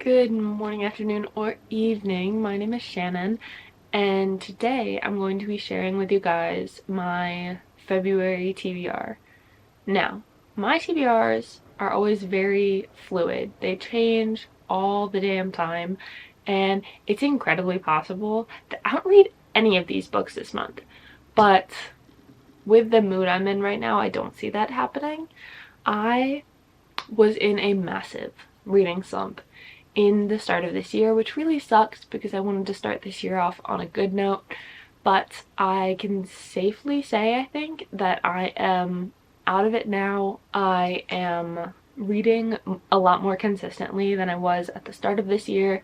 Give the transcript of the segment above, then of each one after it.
Good morning, afternoon, or evening. My name is Shannon, and today I'm going to be sharing with you guys my February TBR. Now, my TBRs are always very fluid. They change all the damn time, and it's incredibly possible that I don't read any of these books this month. But with the mood I'm in right now, I don't see that happening. I was in a massive reading slump in the start of this year, which really sucks because I wanted to start this year off on a good note. But I can safely say, I think, that I am out of it now. I am reading a lot more consistently than I was at the start of this year,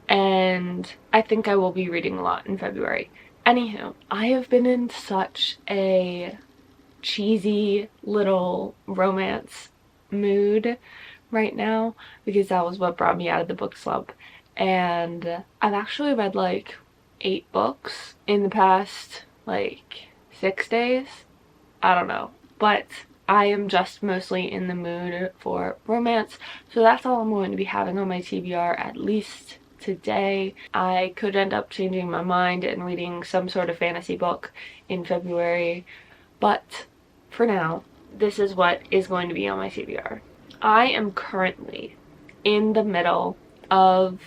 and I think I will be reading a lot in February. Anywho, I have been in such a cheesy little romance mood right now because that was what brought me out of the book slump, and I've actually read like 8 books in the past like 6 days. I don't know, but I am just mostly in the mood for romance, so that's all I'm going to be having on my TBR at least today. I could end up changing my mind and reading some sort of fantasy book in February, but for now, this is what is going to be on my TBR. I am currently in the middle of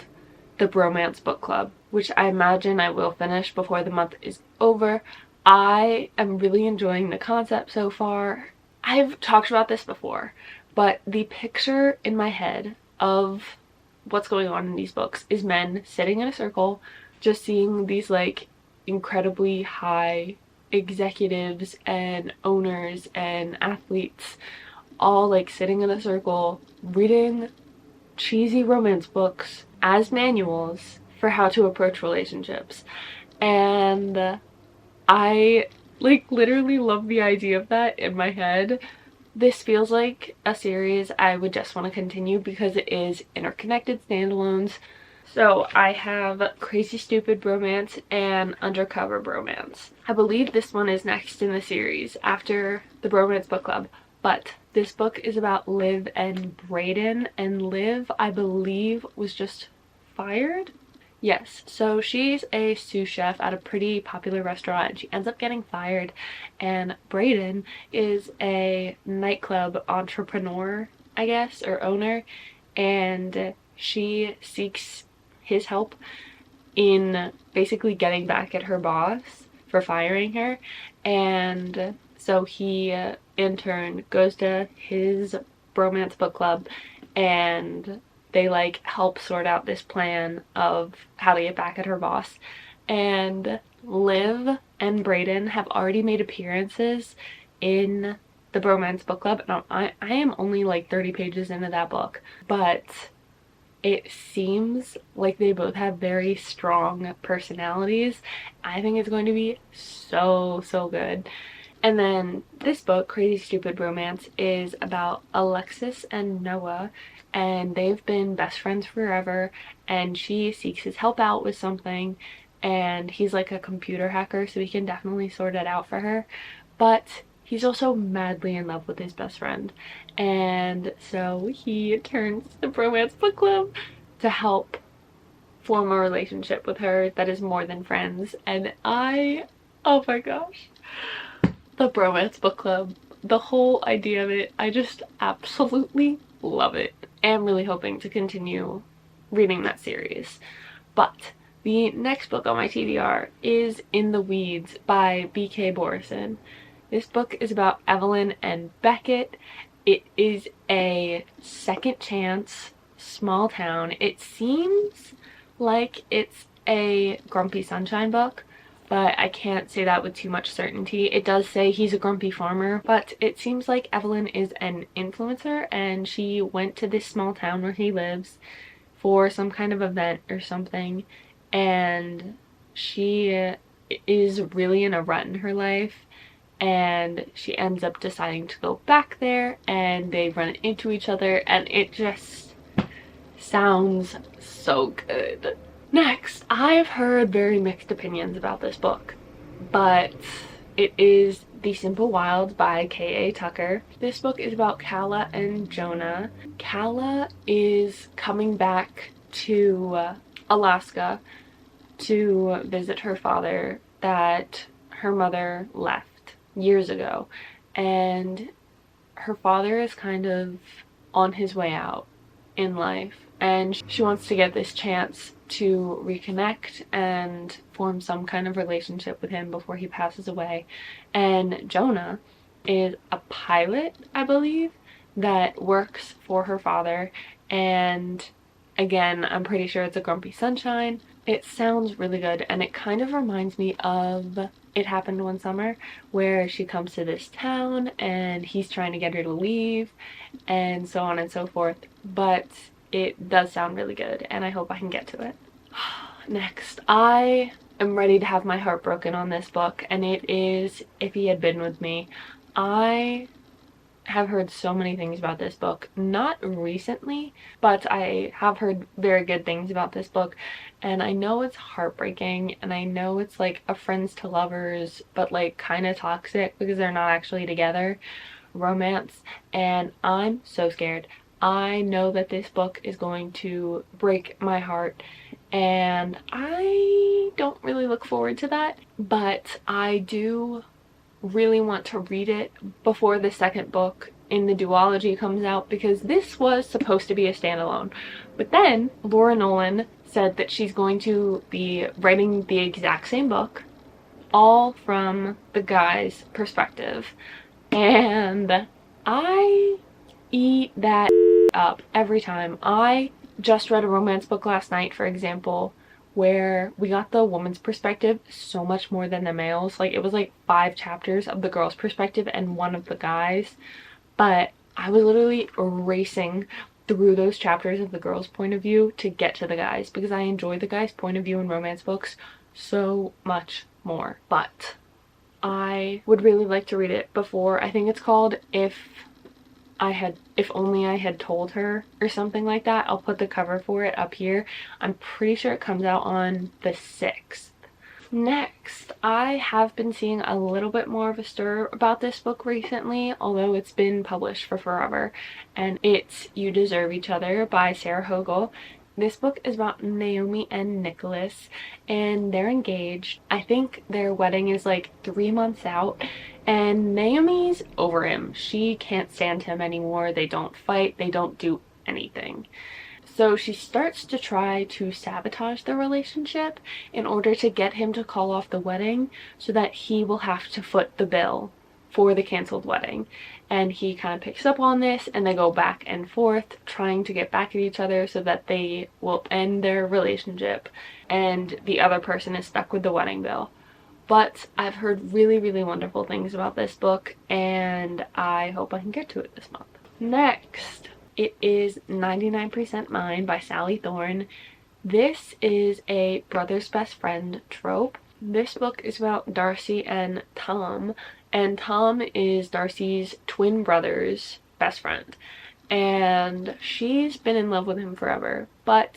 the bromance book club, which I imagine I will finish before the month is over. I am really enjoying the concept so far. I've talked about this before, but the picture in my head of what's going on in these books is men sitting in a circle, just seeing these like incredibly high executives and owners and athletes all like sitting in a circle reading cheesy romance books as manuals for how to approach relationships. And I like literally love the idea of that in my head. This feels like a series I would just want to continue because it is interconnected standalones. So I have Crazy Stupid Bromance and Undercover Bromance. I believe this one is next in the series after the Bromance Book Club, but this book is about Liv and Brayden, and Liv, I believe, was just fired. Yes, so she's a sous chef at a pretty popular restaurant and she ends up getting fired, and Brayden is a nightclub entrepreneur, I guess, or owner, and she seeks his help in basically getting back at her boss for firing her. And so he in turn goes to his bromance book club and they like help sort out this plan of how to get back at her boss. And Liv and Brayden have already made appearances in the bromance book club, and I am only like 30 pages into that book, but it seems like they both have very strong personalities. I think it's going to be so good. And then this book, Crazy Stupid Bromance, is about Alexis and Noah, and they've been best friends forever, and she seeks his help out with something, and he's like a computer hacker, so he can definitely sort it out for her, but he's also madly in love with his best friend, and so he turns to the bromance book club to help form a relationship with her that is more than friends. And oh my gosh, the bromance book club, the whole idea of it, I just absolutely love it. I'm really hoping to continue reading that series. But the next book on my TBR is In the Weeds by B.K. Borison. This book is about Evelyn and Beckett. It is a second chance, small town. It seems like it's a Grumpy Sunshine book, but I can't say that with too much certainty. It does say he's a grumpy farmer, but it seems like Evelyn is an influencer and she went to this small town where he lives for some kind of event or something, and she is really in a rut in her life, and she ends up deciding to go back there, and they run into each other, and it just sounds so good. Next, I've heard very mixed opinions about this book, but it is The Simple Wilds by K.A. Tucker. This book is about Calla and Jonah. Calla is coming back to Alaska to visit her father that her mother left years ago, and her father is kind of on his way out in life, and she wants to get this chance to reconnect and form some kind of relationship with him before he passes away. And Jonah is a pilot, I believe, that works for her father, and again, I'm pretty sure it's a Grumpy Sunshine. It sounds really good, and it kind of reminds me of It Happened One Summer, where she comes to this town and he's trying to get her to leave and so on and so forth. But it does sound really good, and I hope I can get to it. Next, I am ready to have my heart broken on this book, and it is If He Had Been With Me. I have heard so many things about this book, not recently, but I have heard very good things about this book, and I know it's heartbreaking, and I know it's like a friends to lovers, but like kind of toxic because they're not actually together romance, and I'm so scared. I know that this book is going to break my heart, and I don't really look forward to that, but I do really want to read it before the second book in the duology comes out, because this was supposed to be a standalone, but then Laura Nolan said that she's going to be writing the exact same book, all from the guy's perspective, and I eat that up every time. I just read a romance book last night, for example, where we got the woman's perspective so much more than the male's. Like, it was like 5 chapters of the girl's perspective and 1 of the guy's, but I was literally racing through those chapters of the girl's point of view to get to the guy's, because I enjoy the guy's point of view in romance books so much more. But I would really like to read it before, I think it's called If Only I Had Told Her or something like that. I'll put the cover for it up here. I'm pretty sure it comes out on the 6th. Next, I have been seeing a little bit more of a stir about this book recently, although it's been published for forever, and it's You Deserve Each Other by Sarah Hogle. This book is about Naomi and Nicholas, and they're engaged. I think their wedding is like 3 months out, and Naomi's over him. She can't stand him anymore. They don't fight. They don't do anything. So she starts to try to sabotage the relationship in order to get him to call off the wedding so that he will have to foot the bill for the canceled wedding. And he kind of picks up on this, and they go back and forth trying to get back at each other so that they will end their relationship and the other person is stuck with the wedding bill. But I've heard really, really wonderful things about this book, and I hope I can get to it this month. Next, it is 99% Mine by Sally Thorne. This is a brother's best friend trope. This book is about Darcy and Tom is Darcy's twin brother's best friend, and she's been in love with him forever, but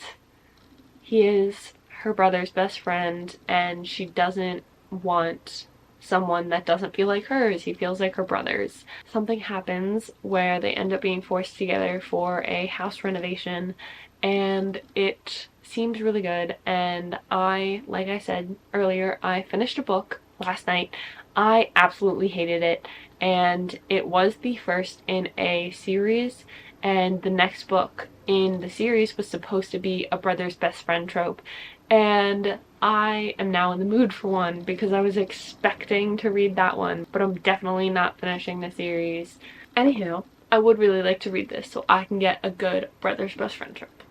he is her brother's best friend, and she doesn't want someone that doesn't feel like hers. He feels like her brother's. Something happens where they end up being forced together for a house renovation, and it seems really good. And like I said earlier, I finished a book last night. I absolutely hated it, and it was the first in a series, and the next book in the series was supposed to be a brother's best friend trope, and I am now in the mood for one because I was expecting to read that one, but I'm definitely not finishing the series. Anywho, I would really like to read this so I can get a good brother's best friend trope.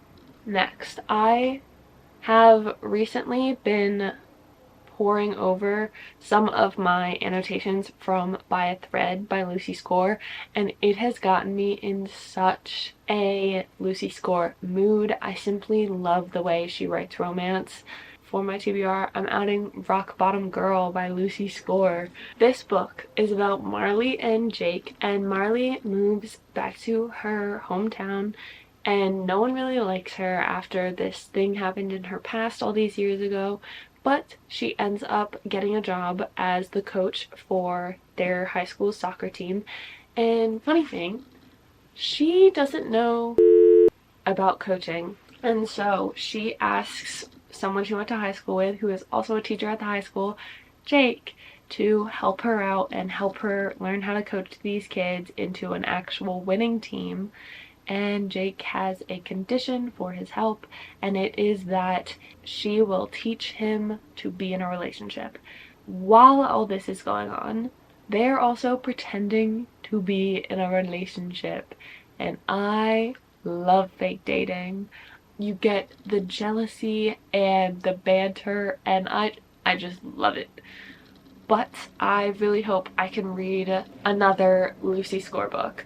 Next, I have recently been poring over some of my annotations from By a Thread by Lucy Score, and it has gotten me in such a Lucy Score mood. I simply love the way she writes romance. For my TBR, I'm adding Rock Bottom Girl by Lucy Score. This book is about Marley and Jake, and Marley moves back to her hometown, and no one really likes her after this thing happened in her past all these years ago. but she ends up getting a job as the coach for their high school soccer team. And funny thing, she doesn't know about coaching, and so she asks someone she went to high school with, who is also a teacher at the high school, Jake, to help her out and help her learn how to coach these kids into an actual winning team. And Jake has a condition for his help, and it is that she will teach him to be in a relationship. While all this is going on, they're also pretending to be in a relationship, and I love fake dating. You get the jealousy and the banter, and I just love it. But I really hope I can read another Lucy Score book,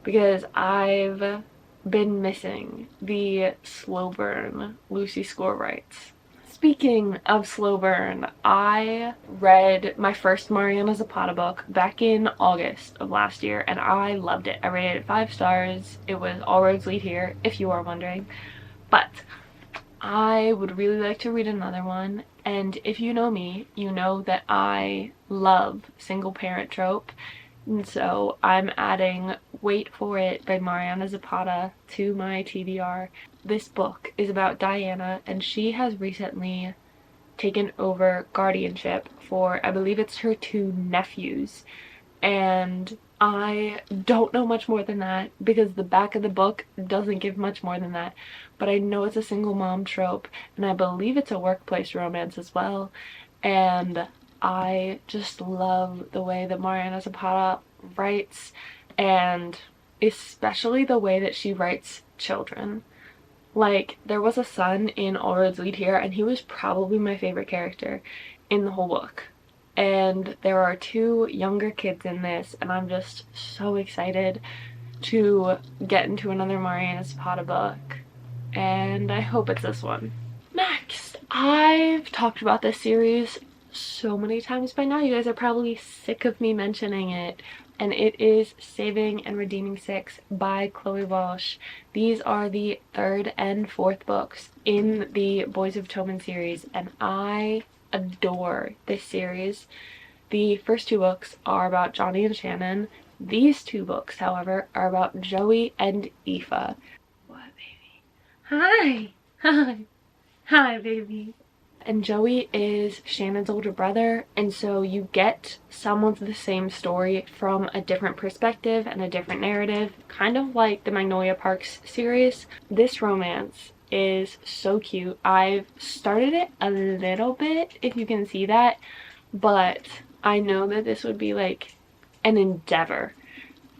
because I've been missing the slow burn Lucy Score writes. Speaking of slow burn, I read my first Mariana Zapata book back in August of last year, and I loved it. I rated it 5 stars. It was All Roads Lead Here, if you are wondering. But I would really like to read another one, and if you know me, you know that I love single parent trope. And so I'm adding Wait for It by Mariana Zapata to my TBR. This book is about Diana, and she has recently taken over guardianship for, I believe it's her 2 nephews. And I don't know much more than that, because the back of the book doesn't give much more than that. But I know it's a single mom trope, and I believe it's a workplace romance as well. And I just love the way that Mariana Zapata writes, and especially the way that she writes children. Like, there was a son in All Roads Lead Here, and he was probably my favorite character in the whole book. And there are 2 younger kids in this, and I'm just so excited to get into another Mariana Zapata book, and I hope it's this one. Next, I've talked about this series so many times by now, you guys are probably sick of me mentioning it, and it is Saving and Redeeming Six by Chloe Walsh. These are the 3rd and 4th books in the Boys of Tobin series, and I adore this series. The first 2 books are about Johnny and Shannon. These 2 books, however, are about Joey and Aoife. What, baby? Hi! Hi! Hi, baby! And Joey is Shannon's older brother, and so you get some of the same story from a different perspective and a different narrative, kind of like the Magnolia Parks series. This romance is so cute. I've started it a little bit, if you can see that, but I know that this would be like an endeavor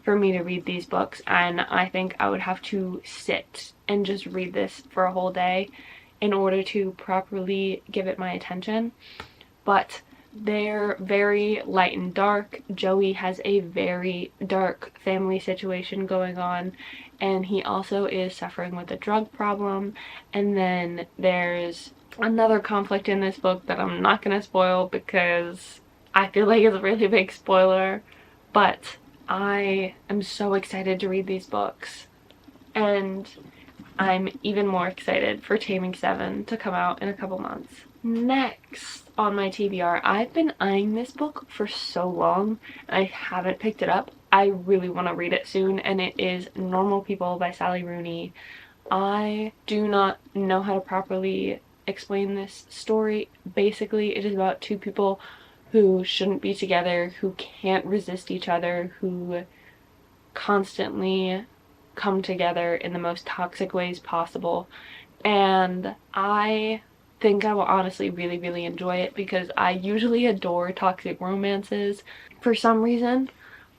for me to read these books, and I think I would have to sit and just read this for a whole day in order to properly give it my attention. But they're very light and dark. Joey has a very dark family situation going on, and he also is suffering with a drug problem. And then there's another conflict in this book that I'm not gonna spoil because I feel like it's a really big spoiler, but I am so excited to read these books. And I'm even more excited for Taming 7 to come out in a couple months. Next on my TBR, I've been eyeing this book for so long and I haven't picked it up. I really want to read it soon, and it is Normal People by Sally Rooney. I do not know how to properly explain this story. Basically, it is about 2 people who shouldn't be together, who can't resist each other, who constantly come together in the most toxic ways possible. And I think I will honestly really enjoy it, because I usually adore toxic romances for some reason,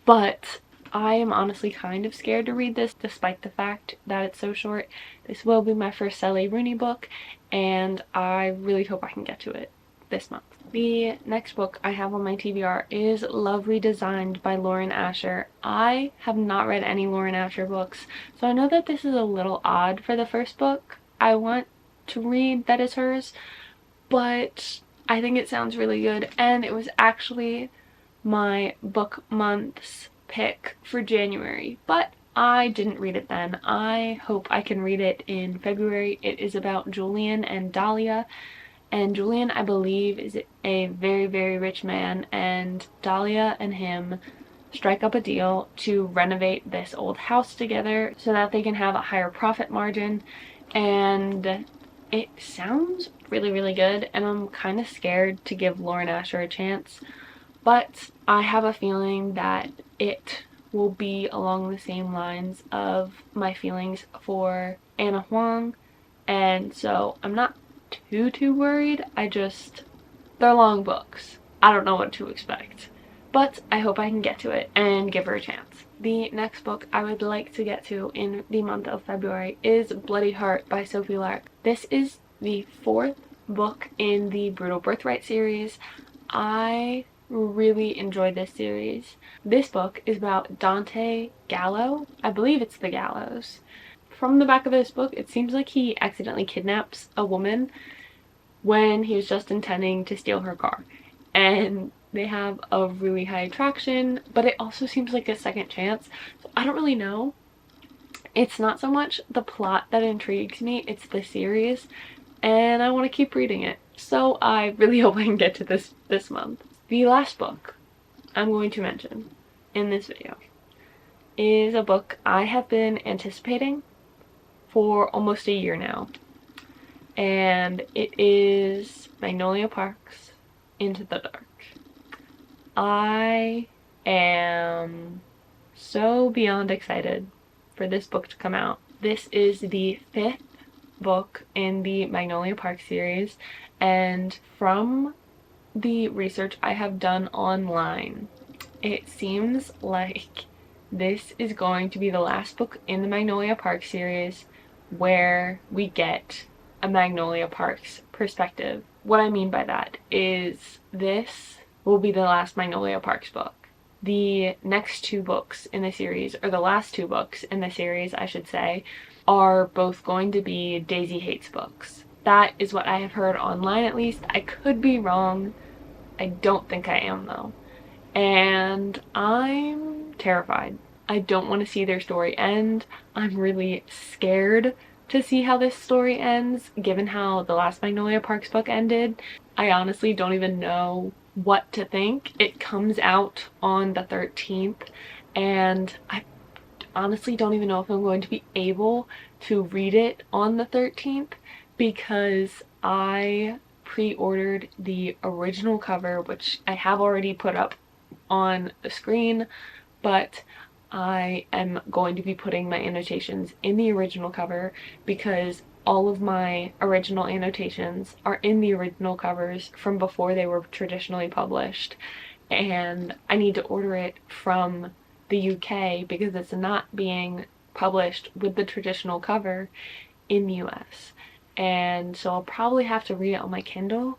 but I am honestly kind of scared to read this despite the fact that it's so short. This will be my first Sally Rooney book, and I really hope I can get to it this month. The next book I have on my TBR is Love Redesigned by Lauren Asher. I have not read any Lauren Asher books, so I know that this is a little odd for the first book I want to read that is hers, but I think it sounds really good, and it was actually my book month's pick for January, but I didn't read it then. I hope I can read it in February. It is about Julian and Dahlia, And Julian, I believe, is a very, very rich man, and Dahlia and him strike up a deal to renovate this old house together so that they can have a higher profit margin. And it sounds really, really good, and I'm kind of scared to give Lauren Asher a chance, but I have a feeling that it will be along the same lines of my feelings for Anna Huang, and so I'm not too worried. They're long books. I don't know what to expect, but I hope I can get to it and give her a chance. The next book I would like to get to in the month of February is Bloody Heart by Sophie Lark. This is the 4th book in the Brutal Birthright series. I really enjoyed this series. This book is about Dante Gallo. I believe it's the Gallows. From the back of this book, it seems like he accidentally kidnaps a woman when he was just intending to steal her car. And they have a really high attraction, but it also seems like a second chance. So I don't really know. It's not so much the plot that intrigues me, it's the series, and I want to keep reading it. So I really hope I can get to this month. The last book I'm going to mention in this video is a book I have been anticipating for almost a year now, and it is Magnolia Park's Into the Dark. I am so beyond excited for this book to come out. This is the 5th book in the Magnolia Park series, and from the research I have done online, it seems like this is going to be the last book in the Magnolia Park series where we get a Magnolia Parks perspective. What I mean by that is this will be the last Magnolia Parks book. The next 2 books in the series, or the last 2 books in the series, I should say, are both going to be Daisy Hates books. That is what I have heard online, at least. I could be wrong. I don't think I am, though. And I'm terrified. I don't want to see their story end. I'm really scared to see how this story ends, given how the last Magnolia Parks book ended. I honestly don't even know what to think. It comes out on the 13th, and I honestly don't even know if I'm going to be able to read it on the 13th, because I pre-ordered the original cover, which I have already put up on the screen, but I am going to be putting my annotations in the original cover because all of my original annotations are in the original covers from before they were traditionally published, and I need to order it from the UK because it's not being published with the traditional cover in the US. And so I'll probably have to read it on my Kindle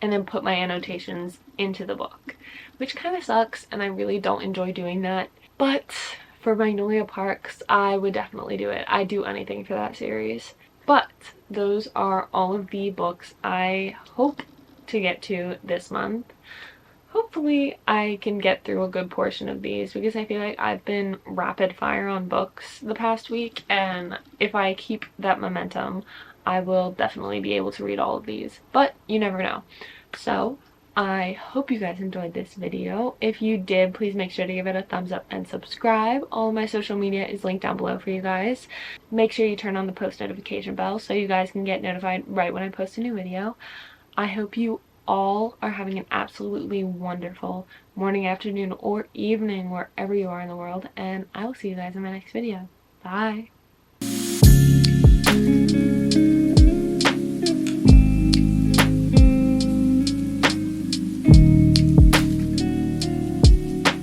and then put my annotations into the book, which kind of sucks, and I really don't enjoy doing that. But for Magnolia Parks, I would definitely do it. I'd do anything for that series. But those are all of the books I hope to get to this month. Hopefully I can get through a good portion of these, because I feel like I've been rapid fire on books the past week, and if I keep that momentum, I will definitely be able to read all of these. But you never know. So I hope you guys enjoyed this video. If you did, please make sure to give it a thumbs up and subscribe. All of my social media is linked down below for you guys. Make sure you turn on the post notification bell so you guys can get notified right when I post a new video. I hope you all are having an absolutely wonderful morning, afternoon, or evening wherever you are in the world, and I will see you guys in my next video. Bye!